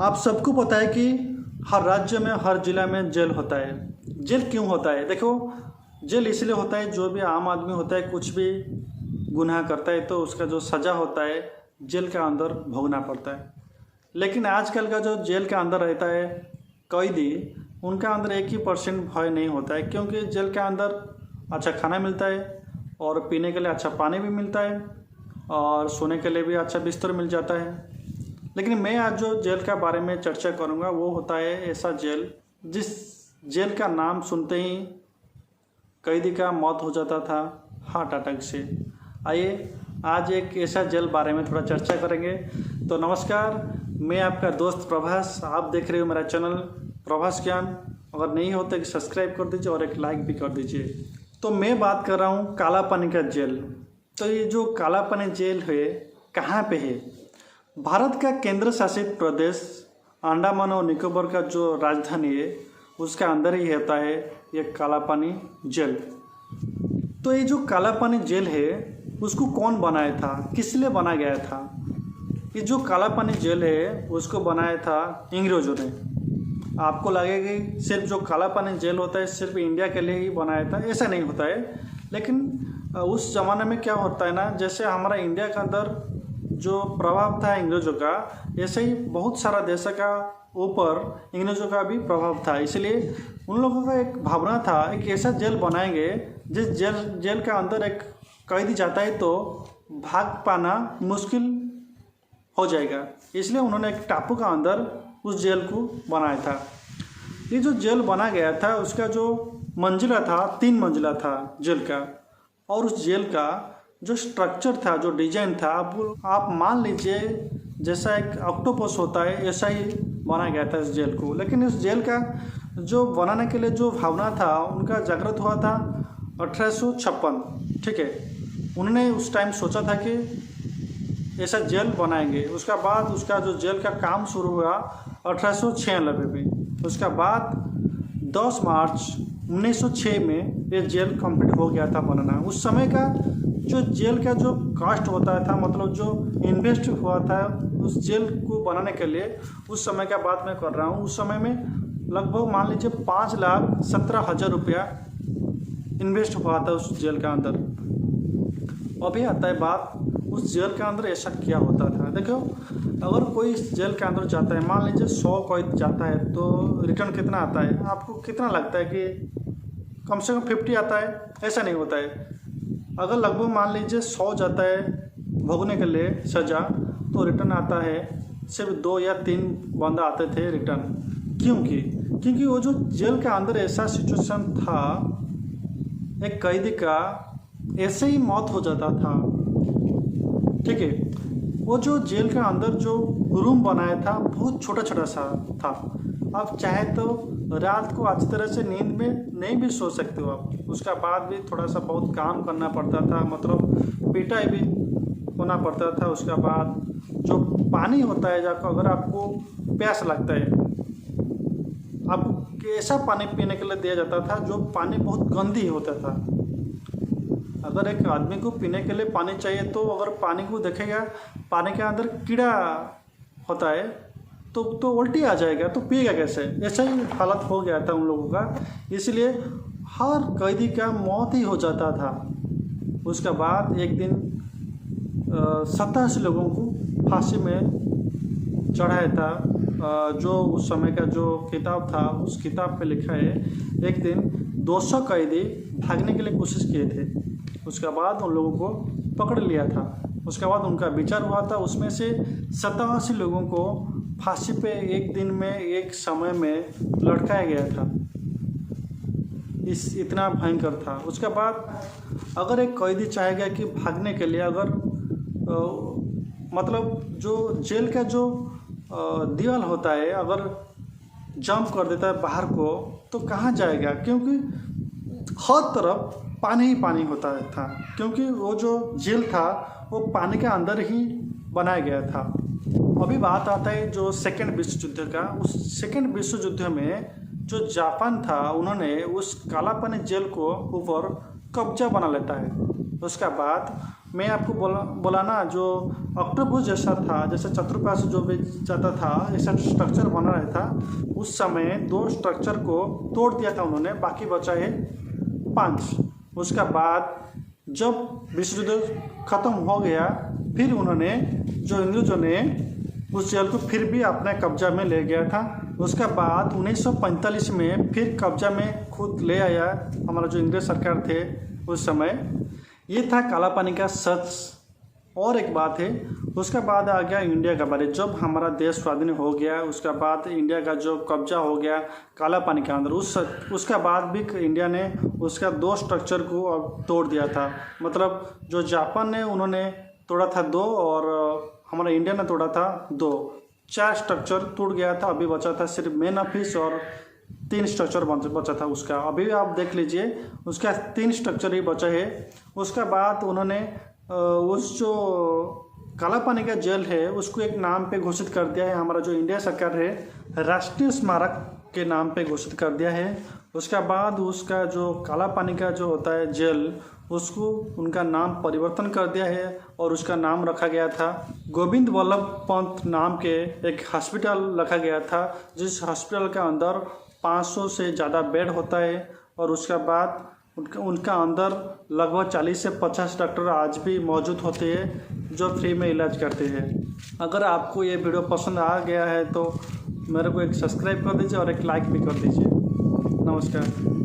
आप सबको पता है कि हर राज्य में हर जिला में जेल होता है। जेल क्यों होता है? देखो, जेल इसलिए होता है, जो भी आम आदमी होता है कुछ भी गुनाह करता है तो उसका जो सज़ा होता है जेल के अंदर भोगना पड़ता है। लेकिन आजकल का जो जेल के अंदर रहता है कैदी, उनका अंदर 1% भय नहीं होता है, क्योंकि जेल के अंदर अच्छा खाना मिलता है और पीने के लिए अच्छा पानी भी मिलता है और सोने के लिए भी अच्छा बिस्तर मिल जाता है। लेकिन मैं आज जो जेल के बारे में चर्चा करूंगा वो होता है ऐसा जेल जिस जेल का नाम सुनते ही कैदी का मौत हो जाता था हार्ट अटैक से। आइए आज एक ऐसा जेल बारे में थोड़ा चर्चा करेंगे। तो नमस्कार, मैं आपका दोस्त प्रभास, आप देख रहे हो मेरा चैनल प्रभास ज्ञान। अगर नहीं हो तो सब्सक्राइब कर दीजिए और एक लाइक भी कर दीजिए। तो मैं बात कर रहा हूँ काला पानी का जेल। तो ये जो काला पानी जेल है कहाँ पे है? भारत का केंद्र शासित प्रदेश अंडमान और निकोबार का जो राजधानी है उसका अंदर ही होता है ये काला पानी जेल। तो ये जो काला पानी जेल है उसको कौन बनाया था, किस लिए बनाया गया था? ये जो काला पानी जेल है उसको बनाया था अंग्रेजों ने। आपको लगेगा कि सिर्फ जो काला पानी जेल होता है सिर्फ इंडिया के लिए ही बनाया था, ऐसा नहीं होता है। लेकिन उस ज़माने में क्या होता है ना, जैसे हमारा इंडिया के अंदर जो प्रभाव था अंग्रेजों का, ऐसे ही बहुत सारा देशों का ऊपर अंग्रेजों का भी प्रभाव था। इसलिए उन लोगों का एक भावना था एक ऐसा जेल बनाएंगे जिस जेल के अंदर एक कैदी जाता है तो भाग पाना मुश्किल हो जाएगा। इसलिए उन्होंने एक टापू का अंदर उस जेल को बनाया था। ये जो जेल बना गया था उसका जो मंजिला था 3 मंजिला था जेल का, और उस जेल का जो स्ट्रक्चर था, जो डिजाइन था, आप मान लीजिए जैसा एक ऑक्टोपस होता है ऐसा ही बनाया गया था इस जेल को। लेकिन इस जेल का जो बनाने के लिए जो भावना था उनका जागृत हुआ था 1856। ठीक है, उन्होंने उस टाइम सोचा था कि ऐसा जेल बनाएंगे। उसका बाद उसका जो जेल का काम शुरू हुआ 1896 में। उसका बाद 10 मार्च 1906 में ये जेल कंप्लीट हो गया था बनाना। उस समय का जो जेल का जो कास्ट होता था, मतलब जो इन्वेस्ट हुआ था उस जेल को बनाने के लिए, उस समय का बात मैं कर रहा हूँ। उस समय में लगभग मान लीजिए 5,17,000 रुपया इन्वेस्ट हुआ था उस जेल के अंदर। अभी आता है बात उस जेल के अंदर ऐसा क्या होता था। देखो, अगर कोई इस जेल के अंदर जाता है, मान लीजिए 100 कैद जाता है तो रिटर्न कितना आता है? आपको कितना लगता है कि कम से कम 50 आता है? ऐसा नहीं होता है। अगर लगभग मान लीजिए 100 जाता है भोगने के लिए सज़ा, तो रिटर्न आता है सिर्फ 2 या 3 बंदा आते थे रिटर्न। क्योंकि वो जो जेल के अंदर ऐसा सिचुएशन था, एक कैदी का ऐसे ही मौत हो जाता था। ठीक है, वो जो जेल के अंदर जो रूम बनाया था बहुत छोटा छोटा सा था। आप चाहे तो रात को अच्छी तरह से नींद में नहीं भी सो सकते हो आप। उसका बाद भी थोड़ा सा बहुत काम करना पड़ता था, मतलब पिटाई भी होना पड़ता था। उसका बाद जो पानी होता है, जाकर अगर आपको प्यास लगता है, आपको ऐसा पानी पीने के लिए दिया जाता था जो पानी बहुत गंदी होता था। अगर एक आदमी को पीने के लिए पानी चाहिए तो अगर पानी को देखेगा पानी के अंदर कीड़ा होता है तो उल्टी आ जाएगा, तो पिएगा कैसे? ऐसा ही हालत हो गया था उन लोगों का। इसलिए हर कैदी का मौत ही हो जाता था। उसके बाद एक दिन 87 लोगों को फांसी में चढ़ाया था। जो उस समय का जो किताब था उस किताब पे लिखा है एक दिन 200 कैदी भागने के लिए कोशिश किए थे। उसके बाद उन लोगों को पकड़ लिया था। उसके बाद उनका विचार हुआ था, उसमें से 87 लोगों को फांसी पे एक दिन में एक समय में लटकाया गया था। इतना भयंकर था। उसके बाद अगर एक कैदी चाहेगा कि भागने के लिए, अगर मतलब जो जेल का जो दीवार होता है अगर जंप कर देता है बाहर को तो कहाँ जाएगा? क्योंकि हर तरफ पानी ही पानी होता था, क्योंकि वो जो जेल था वो पानी के अंदर ही बनाया गया था। अभी बात आता है जो सेकेंड विश्व युद्ध का। उस सेकेंड विश्व युद्ध में जो जापान था उन्होंने उस काला पानी जेल को ऊपर कब्जा बना लेता है। उसके बाद मैं आपको बोला ना, जो ऑक्टोपस जैसा था, जैसे चतुर्पाश जो भी जाता था, ऐसा स्ट्रक्चर बना रहा था। उस समय 2 स्ट्रक्चर को तोड़ दिया था उन्होंने, बाकी बचा है 5। उसका बाद जब विश्व युद्ध खत्म हो गया, फिर उन्होंने जो अंग्रेजों ने उस जेल को फिर भी अपने कब्जा में ले गया था। उसके बाद 1945 में फिर कब्जा में खुद ले आया हमारा जो इंग्रेज सरकार थे उस समय। ये था काला पानी का सच। और एक बात है, उसके बाद आ गया इंडिया का बारे। जब हमारा देश स्वाधीन हो गया, उसके बाद इंडिया का जो कब्जा हो गया काला पानी के अंदर, उसका बाद भी इंडिया ने उसका 2 स्ट्रक्चर को अब तोड़ दिया था। मतलब जो जापान ने उन्होंने तोड़ा था 2 और हमारा इंडिया ने तोड़ा था 2। 4 स्ट्रक्चर टूट गया था। अभी बचा था सिर्फ मेन ऑफिस और 3 स्ट्रक्चर बचा था उसका। अभी आप देख लीजिए, उसका 3 स्ट्रक्चर ही बचा है। उसका बाद उन्होंने उस जो काला पानी का जेल है उसको एक नाम पे घोषित कर दिया है। हमारा जो इंडिया सरकार है राष्ट्रीय स्मारक के नाम पे घोषित कर दिया है। उसका बाद उसका जो काला पानी का जो होता है जेल, उसको उनका नाम परिवर्तन कर दिया है और उसका नाम रखा गया था गोविंद वल्लभ पंत नाम के एक हॉस्पिटल रखा गया था, जिस हॉस्पिटल का अंदर 500 से ज़्यादा बेड होता है। और उसका बाद उनका अंदर लगभग 40 से 50 डॉक्टर आज भी मौजूद होते हैं जो फ्री में इलाज करते हैं। अगर आपको ये वीडियो पसंद आ गया है तो मेरे को एक सब्सक्राइब कर दीजिए और एक लाइक भी कर दीजिए। नमस्कार।